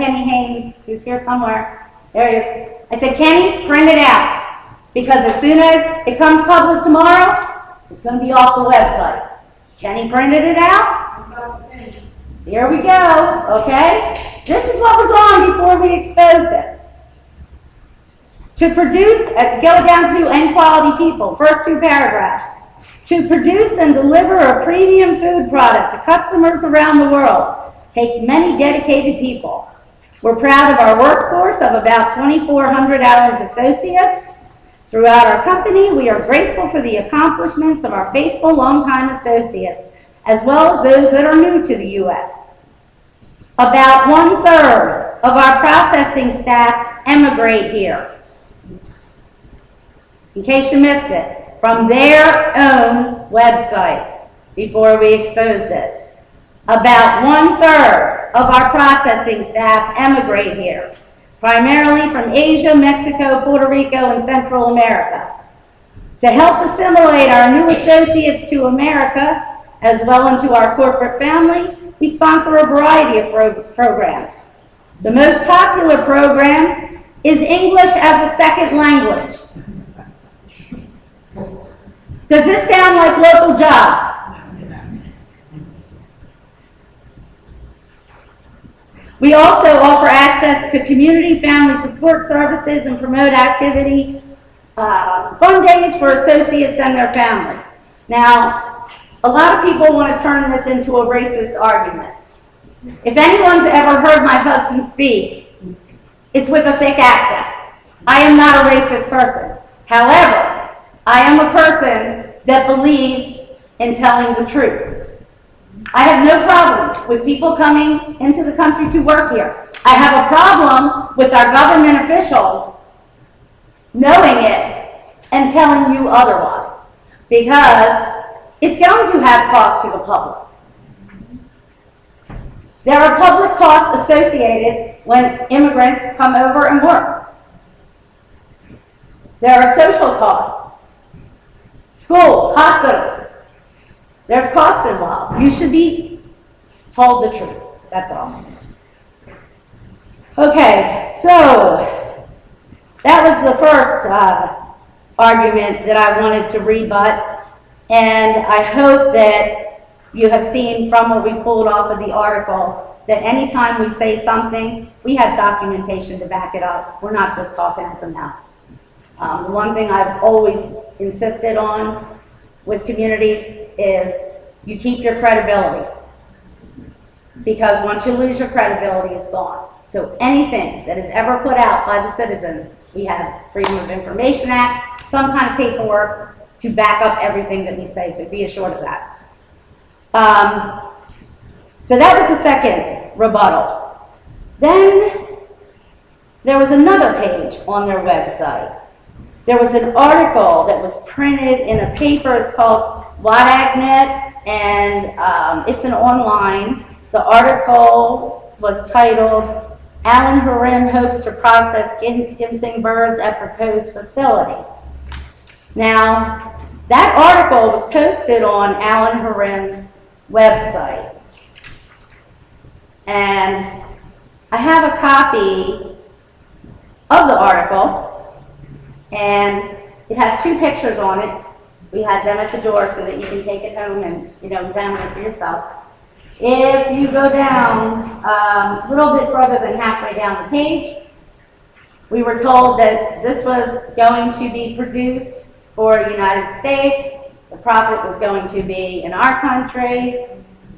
Kenny Haynes, who's here somewhere. There he is. I said, Kenny, print it out. Because as soon as it comes public tomorrow, it's going to be off the website. Kenny printed it out. Here we go, okay? This is what was on before we exposed it. To produce, go down to end quality people, first two paragraphs. To produce and deliver a premium food product to customers around the world takes many dedicated people. We're proud of our workforce of about 2,400 Allen's associates. Throughout our company, we are grateful for the accomplishments of our faithful longtime associates, as well as those that are new to the U.S. About 1/3 of our processing staff emigrate here. In case you missed it, from their own website before we exposed it. About 1/3 of our processing staff emigrate here, primarily from Asia, Mexico, Puerto Rico, and Central America. To help assimilate our new associates to America, as well into our corporate family, we sponsor a variety of programs. The most popular program is English as a second language. Does this sound like local jobs? We also offer access to community family support services and promote activity, fun days for associates and their families. Now, a lot of people want to turn this into a racist argument. If anyone's ever heard my husband speak, it's with a thick accent. I am not a racist person. However, I am a person that believes in telling the truth. I have no problem with people coming into the country to work here. I have a problem with our government officials knowing it and telling you otherwise, because it's going to have costs to the public. There are public costs associated when immigrants come over and work. There are social costs, schools, hospitals. There's costs involved. You should be told the truth. That's all. Okay, so that was the first argument that I wanted to rebut, and I hope that you have seen from what we pulled off of the article that anytime we say something, we have documentation to back it up. We're not just talking at the mouth. The one thing I've always insisted on with communities is you keep your credibility, because once you lose your credibility, it's gone. So anything that is ever put out by the citizens, we have Freedom of Information Act, some kind of paperwork to back up everything that we say, so be assured of that. So that was the second rebuttal. Then there was another page on their website. There was an article that was printed in a paper. It's called WADAGnet, and it's an online. The article was titled, Alan Harim hopes to process ginseng birds at proposed facility. Now, that article was posted on Alan Harim's website. And I have a copy of the article, and it has two pictures on it. We had them at the door so that you can take it home and examine it for yourself. If you go down a little bit further than halfway down the page, we were told that this was going to be produced for the United States. The profit was going to be in our country.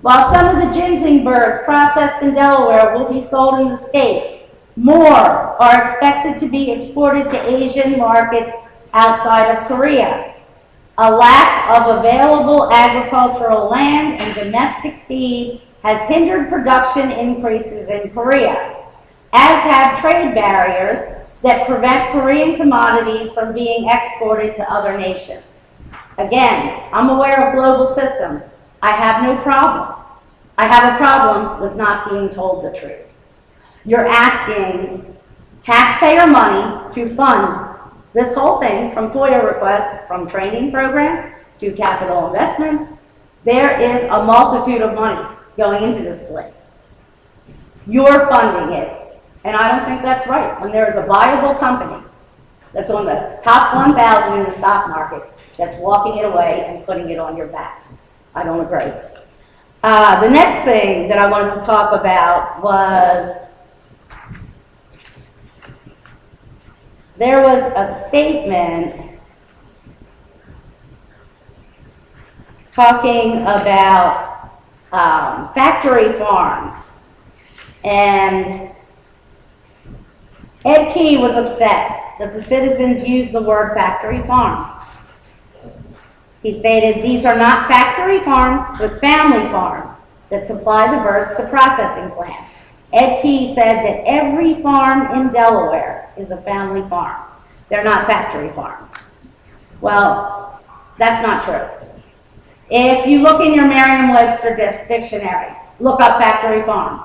While some of the ginseng birds processed in Delaware will be sold in the States, more are expected to be exported to Asian markets outside of Korea. A lack of available agricultural land and domestic feed has hindered production increases in Korea, as have trade barriers that prevent Korean commodities from being exported to other nations. Again, I'm aware of global systems. I have no problem. I have a problem with not being told the truth. You're asking taxpayer money to fund this whole thing, from FOIA requests, from training programs to capital investments. There is a multitude of money going into this place. You're funding it. And I don't think that's right. When there is a viable company that's on the top 1,000 in the stock market that's walking it away and putting it on your backs. I don't agree. The next thing that I wanted to talk about was there was a statement talking about factory farms, and Ed Key was upset that the citizens used the word factory farm. He stated, these are not factory farms, but family farms that supply the birds to processing plants. Ed Key said that every farm in Delaware is a family farm. They're not factory farms. Well, that's not true. If you look in your Merriam-Webster dictionary, look up factory farm.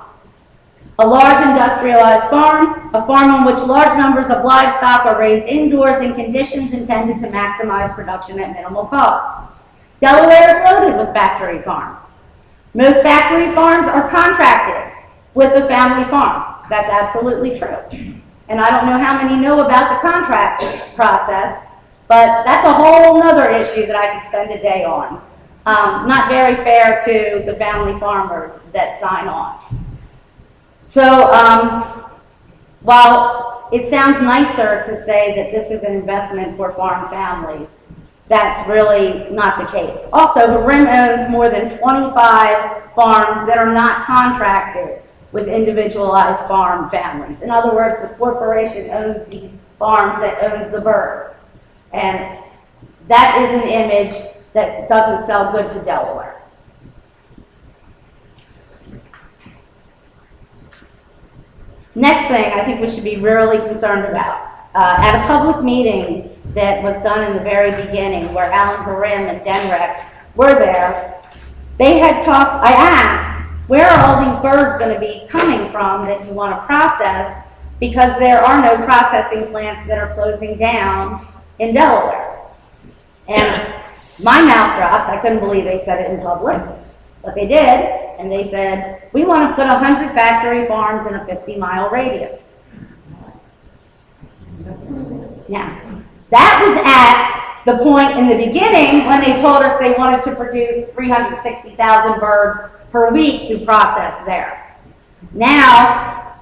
A large industrialized farm, a farm on which large numbers of livestock are raised indoors in conditions intended to maximize production at minimal cost. Delaware is loaded with factory farms. Most factory farms are contracted with a family farm. That's absolutely true. And I don't know how many know about the contract process, but that's a whole other issue that I could spend a day on. Not very fair to the family farmers that sign on. So while it sounds nicer to say that this is an investment for farm families, that's really not the case. Also, Harim owns more than 25 farms that are not contracted with individualized farm families. In other words, the corporation owns these farms that owns the birds. And that is an image that doesn't sell good to Delaware. Next thing I think we should be really concerned about. At a public meeting that was done in the very beginning where Alan Harim and Denrek were there, they had talked, I asked, where are all these birds going to be coming from that you want to process, because there are no processing plants that are closing down in Delaware. And my mouth dropped. I couldn't believe they said it in public, but they did. And they said, we want to put 100 factory farms in a 50-mile radius. Now, that was at the point in the beginning when they told us they wanted to produce 360,000 birds per week to process there. Now,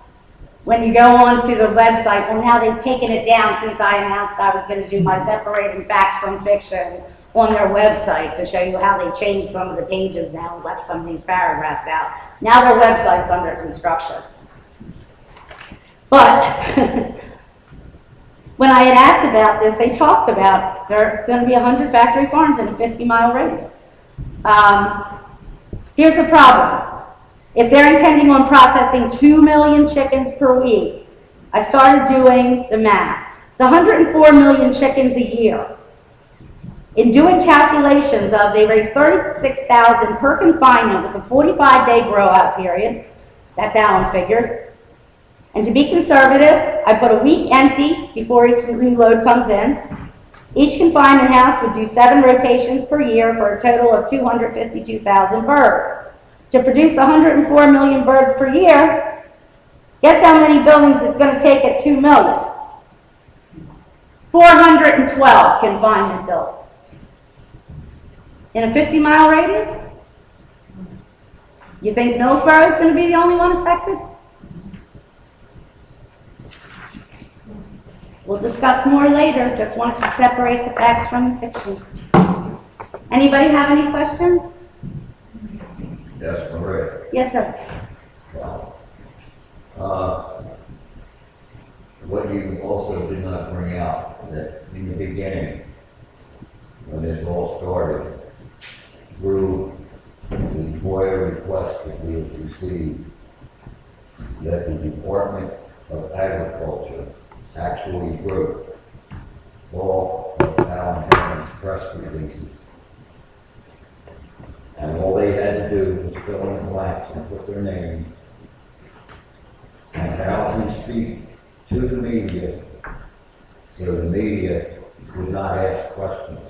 when you go onto the website, well, now they've taken it down since I announced I was going to do my separating facts from fiction on their website to show you how they changed some of the pages now and left some of these paragraphs out. Now their website's under construction. But when I had asked about this, they talked about there are going to be 100 factory farms in a 50-mile radius. Here's the problem. If they're intending on processing 2 million chickens per week, I started doing the math. It's 104 million chickens a year. In doing calculations of, they raise 36,000 per confinement with a 45-day grow-out period. That's Alan's figures. And to be conservative, I put a week empty before each new load comes in. Each confinement house would do 7 rotations per year for a total of 252,000 birds. To produce 104 million birds per year, guess how many buildings it's going to take at 2 million? 412 confinement buildings. In a 50-mile radius? You think Millsboro is going to be the only one affected? We'll discuss more later. Just wanted to separate the facts from the fiction. Anybody have any questions? Yes, Maria. Yes, sir. What you also did not bring out, that in the beginning, when this all started, through the FOIA request that we have received, that the Department of Agriculture actually wrote all of Alan Hammond's press releases. And all they had to do was fill in the blanks and put their name and how to speak to the media, so the media would not ask questions.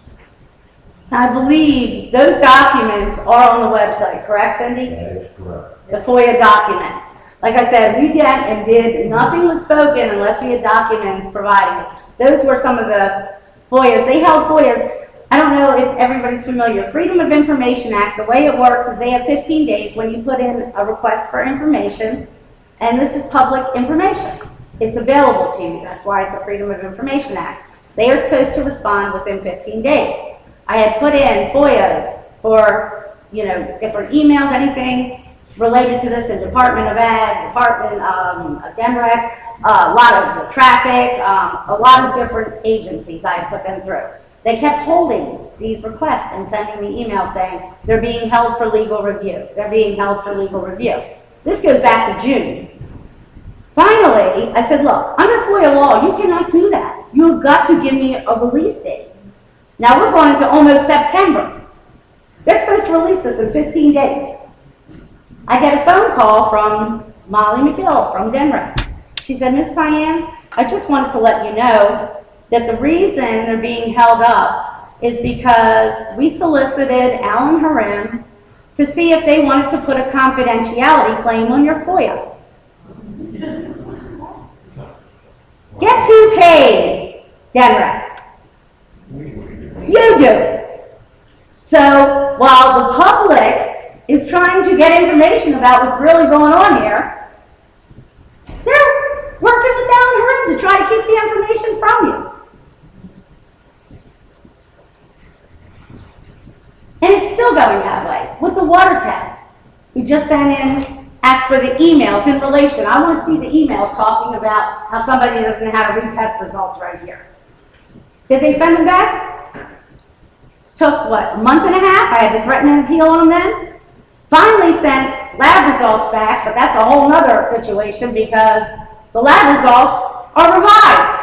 I believe those documents are on the website, correct, Cindy? That is correct. The FOIA documents. Like I said, we get and did, nothing was spoken unless we had documents providing it. Those were some of the FOIAs. They held FOIAs. I don't know if everybody's familiar. Freedom of Information Act, the way it works is they have 15 days when you put in a request for information, and this is public information. It's available to you. That's why it's a Freedom of Information Act. They are supposed to respond within 15 days. I had put in FOIAs for, different emails, anything related to this in Department of Ag, Department of DEMREC, a lot of the traffic, a lot of different agencies I had put them through. They kept holding these requests and sending me emails saying they're being held for legal review. They're being held for legal review. This goes back to June. Finally, I said, look, under FOIA law, you cannot do that. You've got to give me a release date. Now we're going into almost September. They're supposed to release this in 15 days. I get a phone call from Molly McGill from Denver. She said, Miss Cayenne, I just wanted to let you know that the reason they're being held up is because we solicited Alan Harim to see if they wanted to put a confidentiality claim on your FOIA. Guess who pays DENREC? You do. So while the public is trying to get information about what's really going on here, they're working with Alan Harim to try to keep the information from you. And it's still going that way. With the water test, we just sent in, asked for the emails in relation. I want to see the emails talking about how somebody doesn't have to retest results right here. Did they send them back? Took, what, a month and a half? I had to threaten an appeal on them then. Finally sent lab results back, but that's a whole other situation because the lab results are revised.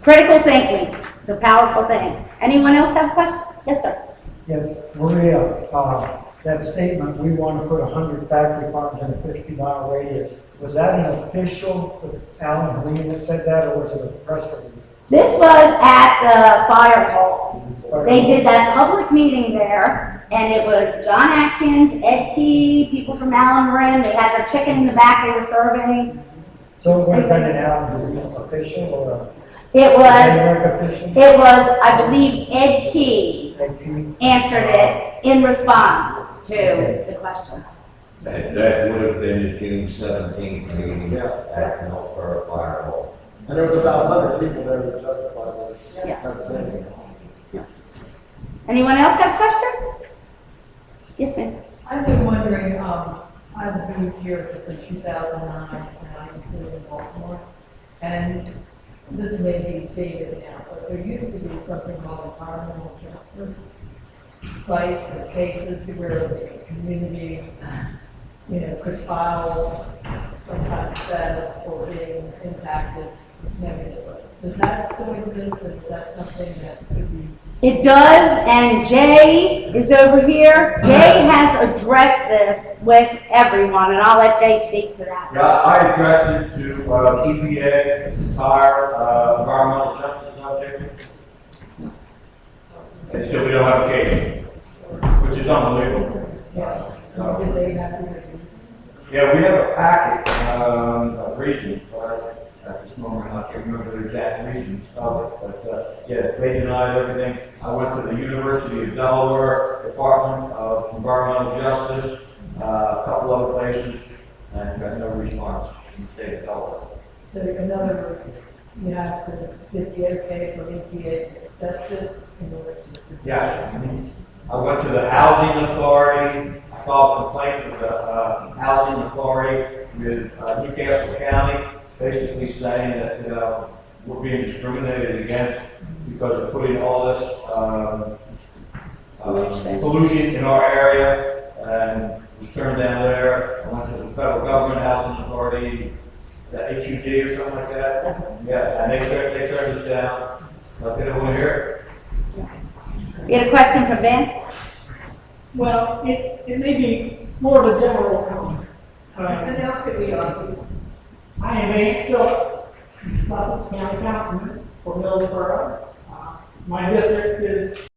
Critical thinking. It's a powerful thing. Anyone else have questions? Yes, sir. Yes, Maria, that statement, we want to put 100 factory farms in a 50-mile radius, was that an official with Alan Green that said that, or was it a press release? This was at the fire hall. They did that public meeting there, and it was John Atkins, Ed Key, people from Alan Green. They had their chicken in the back they were serving. So it would have been an Alan Green official or a It official? I believe, Ed Key answered it in response to the question. That would have been the June 17th meeting at Milford Fire Hall. And there was about 100 people there that testified that. Yeah. That's it. Anyone else have questions? Yes, ma'am. I've been wondering, I've moved here since 2009, and I live in Baltimore, and this may be dated now, but there used to be something called environmental justice sites or cases where the community, could file some kind of status for being impacted negatively. Does that still exist, and is that something that could be? It does, and Jay is over here. Jay has addressed this with everyone, and I'll let Jay speak to that. Yeah, I addressed it to EPA, entire environmental justice subject. And so we don't have a case, which is unbelievable. Did they have to? Yeah, we have a packet of reasons, but at this moment I can't remember the exact reasons of it. But yeah, they denied everything. I went to the University of Delaware Department of Environmental Justice, a couple other places, and got no response from the state of Delaware. So in other words, you have to get the okay from EPA to accept it in order to. Yes. I went to the Housing Authority. I filed a complaint with the Housing Authority with Newcastle County, basically saying that we're being discriminated against because of putting all this pollution in our area, and was turned down there. I went to the Federal Government Housing Authority, the HUD or something like that. Yeah, and they turned us down. But they don't want to hear You had a question for Vince? Well, it may be more of a general comment. And else could we argue? I am a Phillips, Sussex County Councilman for Millersboro. My district is